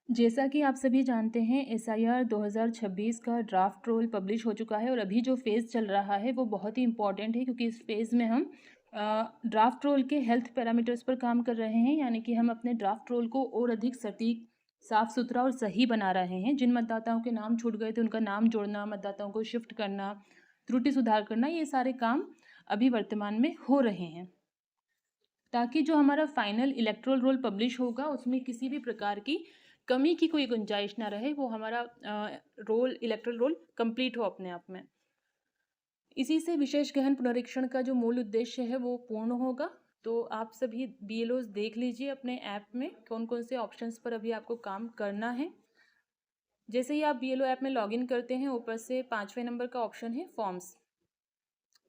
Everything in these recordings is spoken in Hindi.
जैसा कि आप सभी जानते हैं एसआईआर 2026 का ड्राफ्ट रोल पब्लिश हो चुका है और अभी जो फ़ेज़ चल रहा है वो बहुत ही इम्पॉर्टेंट है क्योंकि इस फ़ेज़ में हम ड्राफ्ट रोल के हेल्थ पैरामीटर्स पर काम कर रहे हैं, यानी कि हम अपने ड्राफ्ट रोल को और अधिक सटीक, साफ सुथरा और सही बना रहे हैं। जिन मतदाताओं के नाम छूट गए थे उनका नाम जोड़ना, मतदाताओं को शिफ्ट करना, त्रुटि सुधार करना, ये सारे काम अभी वर्तमान में हो रहे हैं, ताकि जो हमारा फाइनल इलेक्टोरल रोल पब्लिश होगा उसमें किसी भी प्रकार की कमी की कोई गुंजाइश ना रहे, वो हमारा इलेक्टोरल रोल कंप्लीट हो अपने आप में। इसी से विशेष गहन पुनरीक्षण का जो मूल उद्देश्य है वो पूर्ण होगा। तो आप सभी बीएलओज देख लीजिए अपने ऐप में कौन कौन से ऑप्शंस पर अभी आपको काम करना है। जैसे ही आप बीएलओ ऐप में लॉगिन करते हैं, ऊपर से 5वें नंबर का ऑप्शन है फॉर्म्स।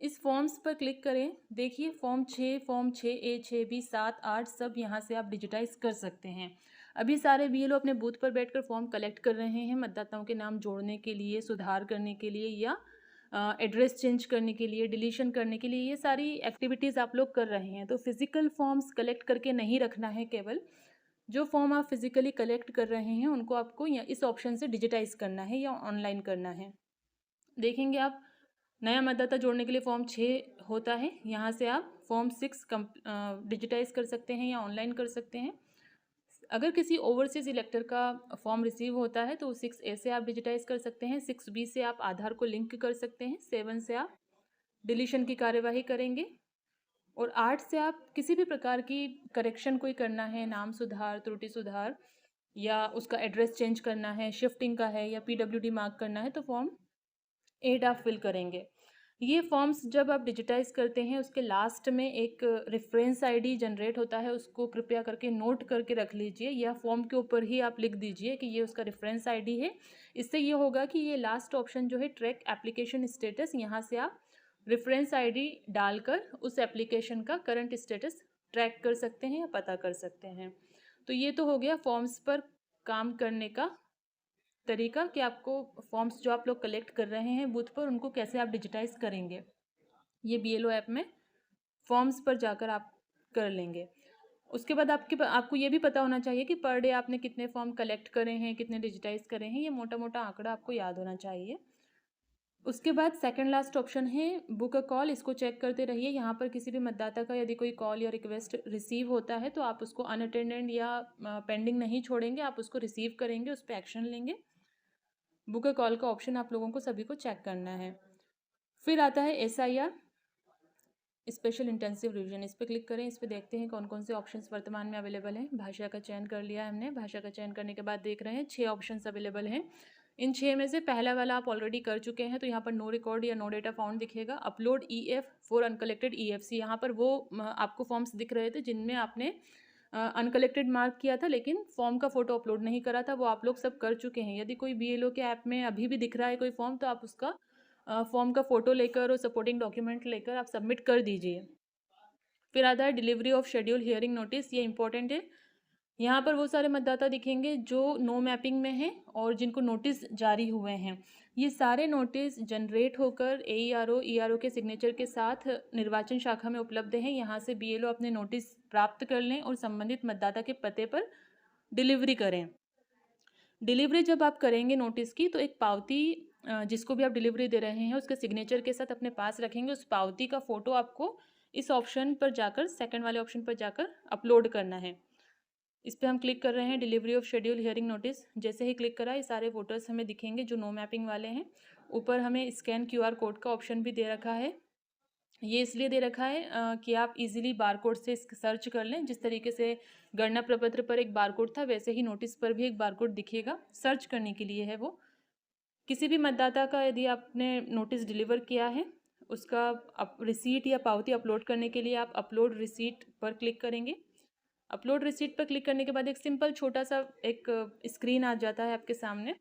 इस फॉर्म्स पर क्लिक करें। देखिए फॉर्म 6, फॉर्म 6A, 6B, 7, 8 सब यहाँ से आप डिजिटाइज कर सकते हैं। अभी सारे बीएलओ अपने बूथ पर बैठकर फॉर्म कलेक्ट कर रहे हैं मतदाताओं के नाम जोड़ने के लिए, सुधार करने के लिए या एड्रेस चेंज करने के लिए, डिलीशन करने के लिए। ये सारी एक्टिविटीज़ आप लोग कर रहे हैं। तो फिज़िकल फॉर्म्स कलेक्ट करके नहीं रखना है, केवल जो फॉर्म आप फिज़िकली कलेक्ट कर रहे हैं उनको आपको इस ऑप्शन से डिजिटाइज करना है या ऑनलाइन करना है। देखेंगे आप नया मतदाता जोड़ने के लिए फॉर्म 6 होता है, यहाँ से आप फॉर्म 6 डिजिटाइज कर सकते हैं या ऑनलाइन कर सकते हैं। अगर किसी ओवरसीज इलेक्टर का फॉर्म रिसीव होता है तो 6A से आप डिजिटाइज कर सकते हैं, 6B से आप आधार को लिंक कर सकते हैं, 7 से आप डिलीशन की कार्यवाही करेंगे और 8 से आप किसी भी प्रकार की करेक्शन कोई करना है, नाम सुधार, त्रुटि सुधार या उसका एड्रेस चेंज करना है, शिफ्टिंग का है या पीडब्ल्यूडी मार्क करना है, तो फॉर्म 8 आप फिल करेंगे। ये फॉर्म्स जब आप डिजिटाइज करते हैं उसके लास्ट में एक रेफरेंस आईडी जनरेट होता है, उसको कृपया करके नोट करके रख लीजिए या फॉर्म के ऊपर ही आप लिख दीजिए कि ये उसका रेफरेंस आईडी है। इससे ये होगा कि ये लास्ट ऑप्शन जो है ट्रैक एप्लीकेशन स्टेटस, यहाँ से आप रेफरेंस आईडी डालकर उस एप्लीकेशन का करंट स्टेटस ट्रैक कर सकते हैं या पता कर सकते हैं। तो ये तो हो गया फॉर्म्स पर काम करने का तरीका कि आपको फॉर्म्स जो आप लोग कलेक्ट कर रहे हैं बूथ पर उनको कैसे आप डिजिटाइज करेंगे। ये बीएलओ ऐप में फॉर्म्स पर जाकर आप कर लेंगे। उसके बाद आपको ये भी पता होना चाहिए कि पर डे आपने कितने फॉर्म कलेक्ट करे हैं, कितने डिजिटाइज करे हैं, ये मोटा मोटा आंकड़ा आपको याद होना चाहिए। उसके बाद सेकंड लास्ट ऑप्शन है बुक अ कॉल। इसको चेक करते रहिए। यहाँ पर किसी भी मतदाता का यदि कोई कॉल या रिक्वेस्ट रिसीव होता है तो आप उसको अनअटेंडेड या पेंडिंग नहीं छोड़ेंगे, आप उसको रिसीव करेंगे, उस पर एक्शन लेंगे। बुक अ कॉल का ऑप्शन आप लोगों को सभी को चेक करना है। फिर आता है एसआईआर, स्पेशल इंटेंसिव रिवीजन। इस पर क्लिक करें। इस पर देखते हैं कौन कौन से ऑप्शंस वर्तमान में अवेलेबल हैं। भाषा का चयन कर लिया है हमने। भाषा का चयन करने के बाद देख रहे हैं 6 ऑप्शंस अवेलेबल हैं। इन 6 में से पहला वाला आप ऑलरेडी कर चुके हैं, तो यहाँ पर नो रिकॉर्ड या नो डेटा फाउंड दिखेगा। Upload EF for uncollected EFC, यहाँ पर वो आपको फॉर्म्स दिख रहे थे जिनमें आपने अनकलेक्टेड मार्क किया था लेकिन फॉर्म का फोटो अपलोड नहीं करा था, वो आप लोग सब कर चुके हैं। यदि कोई बीएलओ के ऐप में अभी भी दिख रहा है कोई फॉर्म, तो आप उसका फॉर्म का फोटो लेकर और सपोर्टिंग डॉक्यूमेंट लेकर आप सबमिट कर दीजिए। फिर आता है delivery of schedule hearing notice. ये इंपॉर्टेंट है। यहाँ पर वो सारे मतदाता दिखेंगे जो नो मैपिंग में हैं और जिनको नोटिस जारी हुए हैं। ये सारे नोटिस जनरेट होकर एईआरओ ईआरओ के सिग्नेचर के साथ निर्वाचन शाखा में उपलब्ध हैं। यहाँ से बीएलओ अपने नोटिस प्राप्त कर लें और संबंधित मतदाता के पते पर डिलीवरी करें। डिलीवरी जब आप करेंगे नोटिस की, तो एक पावती जिसको भी आप डिलीवरी दे रहे हैं उसके सिग्नेचर के साथ अपने पास रखेंगे। उस पावती का फ़ोटो आपको इस ऑप्शन पर जाकर, सेकंड वाले ऑप्शन पर जाकर अपलोड करना है। इस पर हम क्लिक कर रहे हैं, delivery of schedule hearing notice. जैसे ही क्लिक करा, ये सारे वोटर्स हमें दिखेंगे जो नो मैपिंग वाले हैं। ऊपर हमें स्कैन क्यूआर कोड का ऑप्शन भी दे रखा है। ये इसलिए दे रखा है कि आप इजीली बारकोड से सर्च कर लें। जिस तरीके से गणना प्रपत्र पर एक बारकोड था, वैसे ही नोटिस पर भी एक बारकोड दिखेगा, सर्च करने के लिए है वो। किसी भी मतदाता का यदि आपने नोटिस डिलीवर किया है, उसका रिसीट या पावती अपलोड करने के लिए आप अपलोड रिसीट पर क्लिक करेंगे। अपलोड रिसीट पर क्लिक करने के बाद एक सिंपल छोटा सा एक स्क्रीन आ जाता है आपके सामने।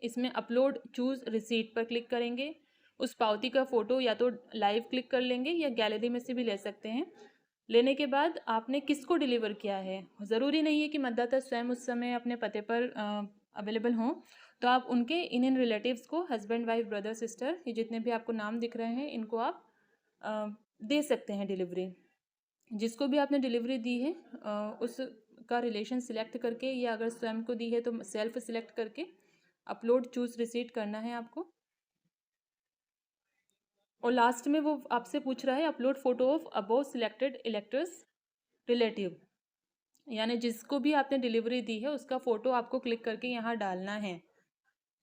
इसमें अपलोड चूज़ रिसीट पर क्लिक करेंगे। उस पावती का फ़ोटो या तो लाइव क्लिक कर लेंगे या गैलरी में से भी ले सकते हैं। लेने के बाद आपने किसको डिलीवर किया है, ज़रूरी नहीं है कि मतदाता स्वयं उस समय अपने पते पर अवेलेबल हों, तो आप उनके इन रिलेटिव्स को, हस्बैंड वाइफ ब्रदर सिस्टर, ये जितने भी आपको नाम दिख रहे हैं इनको आप दे सकते हैं डिलीवरी। जिसको भी आपने डिलीवरी दी है उस का रिलेशन सिलेक्ट करके, या अगर स्वयं को दी है तो सेल्फ सिलेक्ट करके अपलोड चूज रिसीट करना है आपको। और लास्ट में वो आपसे पूछ रहा है upload photo of above selected electors relative, यानी जिसको भी आपने डिलीवरी दी है उसका फ़ोटो आपको क्लिक करके यहाँ डालना है।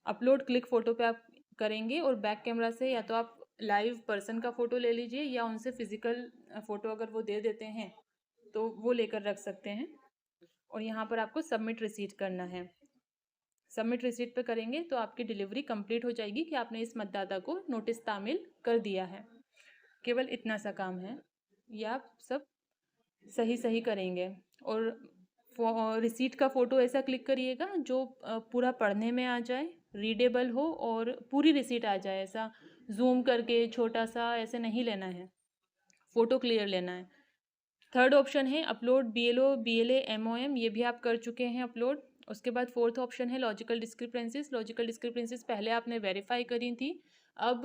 अपलोड क्लिक फ़ोटो पे आप करेंगे और बैक कैमरा से या तो आप लाइव पर्सन का फ़ोटो ले लीजिए, या उनसे फिज़िकल फ़ोटो अगर वो दे देते हैं तो वो लेकर रख सकते हैं। और यहाँ पर आपको सबमिट रिसीट करना है। सबमिट रिसीट पे करेंगे तो आपकी डिलीवरी कंप्लीट हो जाएगी कि आपने इस मतदाता को नोटिस तामील कर दिया है। केवल इतना सा काम है, ये आप सब सही सही करेंगे। और रिसीट का फ़ोटो ऐसा क्लिक करिएगा जो पूरा पढ़ने में आ जाए, रीडेबल हो और पूरी रिसीट आ जाए। ऐसा जूम करके छोटा सा ऐसे नहीं लेना है, फ़ोटो क्लियर लेना है। थर्ड ऑप्शन है अपलोड BLO BLA MOM, ये भी आप कर चुके हैं अपलोड। उसके बाद फोर्थ ऑप्शन है लॉजिकल डिस्क्रिपेंसीज। लॉजिकल डिस्क्रिपेंसीज पहले आपने वेरीफाई करी थी, अब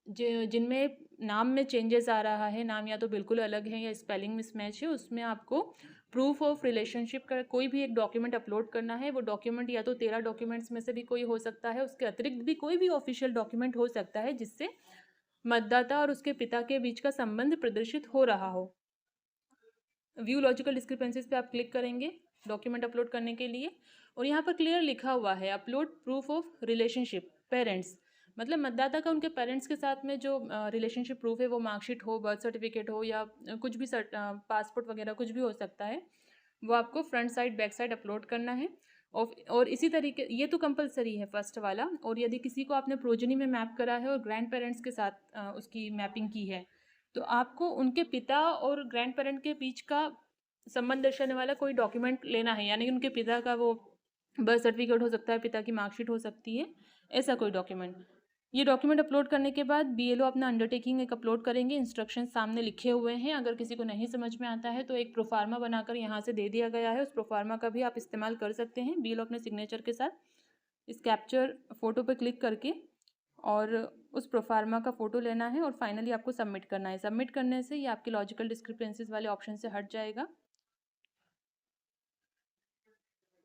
जिनमें नाम में चेंजेस आ रहा है, नाम या तो बिल्कुल अलग है या स्पेलिंग मिसमैच है, उसमें आपको प्रूफ ऑफ रिलेशनशिप का कोई भी एक डॉक्यूमेंट अपलोड करना है। वो डॉक्यूमेंट या तो 13 डॉक्यूमेंट्स में से भी कोई हो सकता है, उसके अतिरिक्त भी कोई भी ऑफिशियल डॉक्यूमेंट हो सकता है जिससे मतदाता और उसके पिता के बीच का संबंध प्रदर्शित हो रहा हो। व्यू लॉजिकल डिस्क्रिपेंसीज पे आप क्लिक करेंगे डॉक्यूमेंट अपलोड करने के लिए, और यहाँ पर क्लियर लिखा हुआ है upload proof of relationship parents, मतलब मतदाता का उनके पेरेंट्स के साथ में जो रिलेशनशिप प्रूफ है, वो मार्कशीट हो, बर्थ सर्टिफिकेट हो, या कुछ भी पासपोर्ट वगैरह कुछ भी हो सकता है, वो आपको front side back side upload करना है। और इसी तरीके ये तो कंपलसरी है फर्स्ट वाला। और यदि किसी को आपने प्रोजनी में मैप करा है और ग्रैंड पेरेंट्स के साथ उसकी मैपिंग की है, तो आपको उनके पिता और ग्रैंड पेरेंट के बीच का संबंध दर्शाने वाला कोई डॉक्यूमेंट लेना है, यानी उनके पिता का वो बर्थ सर्टिफिकेट हो सकता है, पिता की मार्कशीट हो सकती है, ऐसा कोई डॉक्यूमेंट। ये डॉक्यूमेंट अपलोड करने के बाद BLO अपना अंडरटेकिंग एक अपलोड करेंगे, इंस्ट्रक्शन सामने लिखे हुए हैं। अगर किसी को नहीं समझ में आता है तो एक प्रोफार्मा बनाकर यहाँ से दे दिया गया है, उस प्रोफार्मा का भी आप इस्तेमाल कर सकते हैं। BLO अपने सिग्नेचर के साथ इस कैप्चर फोटो पे क्लिक करके और उस प्रोफार्मा का फ़ोटो लेना है और फाइनली आपको सबमिट करना है। सबमिट करने से ये आपके लॉजिकल डिस्क्रिपेंसीज वाले ऑप्शन से हट जाएगा।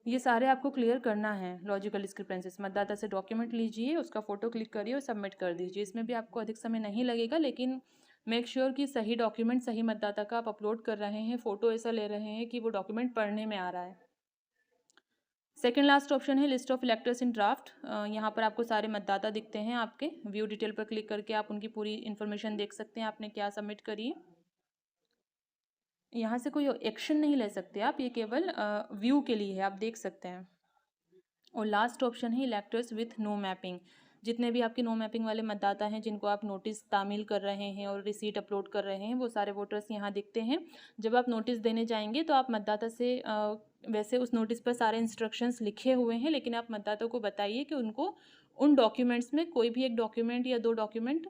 ये सारे आपको क्लियर करना है लॉजिकल डिस्क्रिपेंसीज। मतदाता से डॉक्यूमेंट लीजिए, उसका फ़ोटो क्लिक करिए और सबमिट कर दीजिए। इसमें भी आपको अधिक समय नहीं लगेगा, लेकिन मेक श्योर कि सही डॉक्यूमेंट सही मतदाता का आप अपलोड कर रहे हैं, फ़ोटो ऐसा ले रहे हैं कि वो डॉक्यूमेंट पढ़ने में आ रहा है। सेकेंड लास्ट ऑप्शन है list of electors in draft. यहाँ पर आपको सारे मतदाता दिखते हैं आपके। व्यू डिटेल पर क्लिक करके आप उनकी पूरी इन्फॉर्मेशन देख सकते हैं, आपने क्या सबमिट करी है। यहाँ से कोई एक्शन नहीं ले सकते आप, ये केवल व्यू के लिए है, आप देख सकते हैं। और लास्ट ऑप्शन है इलेक्टर्स विथ नो मैपिंग। जितने भी आपके नो मैपिंग वाले मतदाता हैं जिनको आप नोटिस तामील कर रहे हैं और रिसीट अपलोड कर रहे हैं, वो सारे वोटर्स यहाँ दिखते हैं। जब आप नोटिस देने जाएंगे तो आप मतदाता से वैसे उस नोटिस पर सारे इंस्ट्रक्शंस लिखे हुए हैं, लेकिन आप मतदाता को बताइए कि उनको उन डॉक्यूमेंट्स में कोई भी एक डॉक्यूमेंट या 2 डॉक्यूमेंट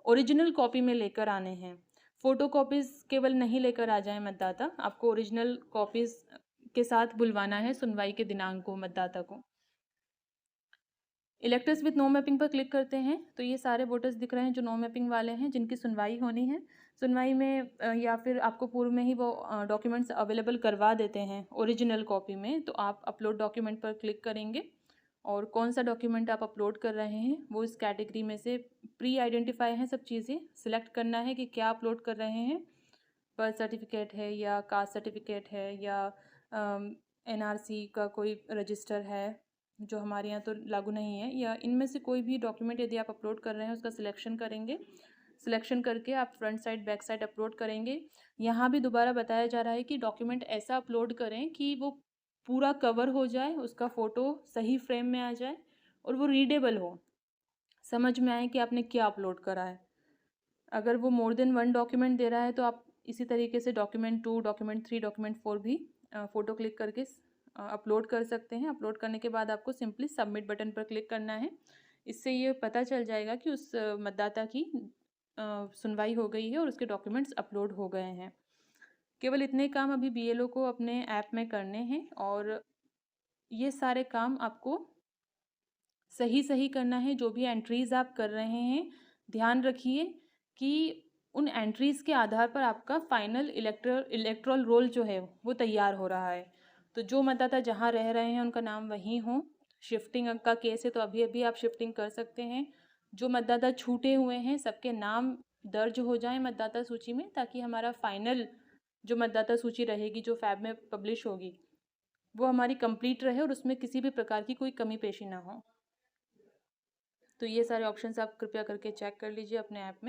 ओरिजिनल कॉपी में लेकर आने हैं। फ़ोटो कॉपीज़ केवल नहीं लेकर आ जाए मतदाता, आपको ओरिजिनल कॉपीज़ के साथ बुलवाना है सुनवाई के दिनांक को मतदाता को। इलेक्टर्स विथ नो मैपिंग पर क्लिक करते हैं तो ये सारे वोटर्स दिख रहे हैं जो नो मैपिंग वाले हैं, जिनकी सुनवाई होनी है। सुनवाई में या फिर आपको पूर्व में ही वो डॉक्यूमेंट्स अवेलेबल करवा देते हैं ओरिजिनल कॉपी में, तो आप अपलोड डॉक्यूमेंट पर क्लिक करेंगे और कौन सा डॉक्यूमेंट आप अपलोड कर रहे हैं वो इस कैटेगरी में से प्री आइडेंटिफाई हैं सब चीज़ें। सिलेक्ट करना है कि क्या अपलोड कर रहे हैं, बर्थ सर्टिफिकेट है या कास्ट सर्टिफिकेट है या NRC का कोई रजिस्टर है जो हमारे यहाँ तो लागू नहीं है, या इनमें से कोई भी डॉक्यूमेंट यदि आप अपलोड कर रहे हैं उसका सिलेक्शन करेंगे। सिलेक्शन करके आप front side back side upload करेंगे। यहाँ भी दोबारा बताया जा रहा है कि डॉक्यूमेंट ऐसा अपलोड करें कि वो पूरा कवर हो जाए, उसका फ़ोटो सही फ्रेम में आ जाए और वो रीडेबल हो, समझ में आए कि आपने क्या अपलोड करा है। अगर वो मोर देन 1 डॉक्यूमेंट दे रहा है तो आप इसी तरीके से डॉक्यूमेंट 2, डॉक्यूमेंट 3, डॉक्यूमेंट 4 भी फ़ोटो क्लिक करके अपलोड कर सकते हैं। अपलोड करने के बाद आपको सिंपली सबमिट बटन पर क्लिक करना है। इससे ये पता चल जाएगा कि उस मतदाता की सुनवाई हो गई है और उसके डॉक्यूमेंट्स अपलोड हो गए हैं। केवल इतने काम अभी BLO को अपने ऐप में करने हैं और ये सारे काम आपको सही सही करना है। जो भी एंट्रीज़ आप कर रहे हैं, ध्यान रखिए कि उन एंट्रीज़ के आधार पर आपका फाइनल इलेक्ट्रल रोल जो है वो तैयार हो रहा है। तो जो मतदाता जहाँ रह रहे हैं उनका नाम वहीं हो। शिफ्टिंग का केस है तो अभी अभी आप शिफ्टिंग कर सकते हैं। जो मतदाता छूटे हुए हैं सबके नाम दर्ज हो जाएं मतदाता सूची में, ताकि हमारा फाइनल जो मतदाता सूची रहेगी जो फैब में पब्लिश होगी वो हमारी कंप्लीट रहे और उसमें किसी भी प्रकार की कोई कमी पेशी ना हो। तो ये सारे ऑप्शंस आप कृपया करके चेक कर लीजिए अपने ऐप में।